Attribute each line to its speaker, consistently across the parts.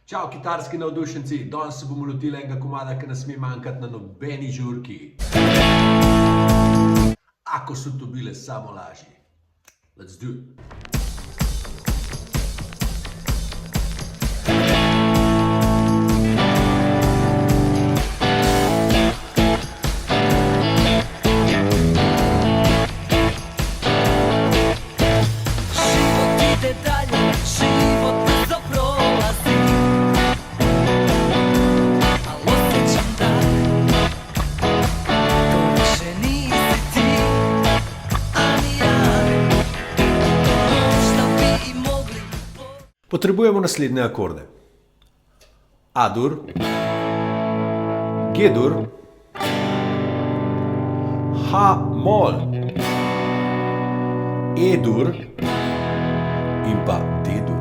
Speaker 1: Čau, kitarski navdušenci, danes se bomo lotili enega komada, ki ne sme manjkati na nobeni žurki. Ako so to bile samo laži. Let's do it. Potrebujemo naslednje akorde. A-dur, G-dur, H-mol, E-dur in pa D-dur.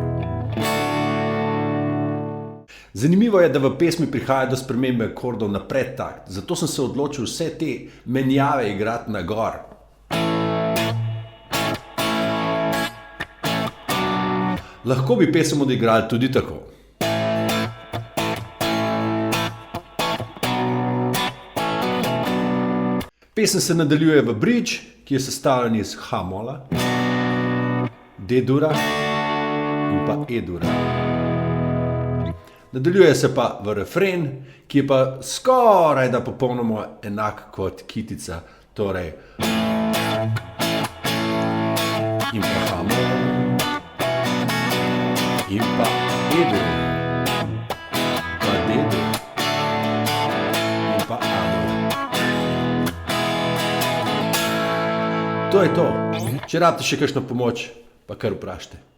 Speaker 1: Zanimivo je, da v pesmi prihaja do spremembe akordov na predtakt, zato sem se odločil vse te menjave igrati na gor. Lahko bi pesem odigrali tudi tako. Pesem se nadaljuje v bridge, ki je sestavljen iz H-mola, D-dura in pa E-dura. Nadaljuje se pa v refren, ki je pa skoraj da popolnoma enak kot kitica, torej in pa H-mol. In pa E-dur, pa D-dur, in pa A-dur. To je to. Če rabite še kakšno pomoč, pa kar vprašajte.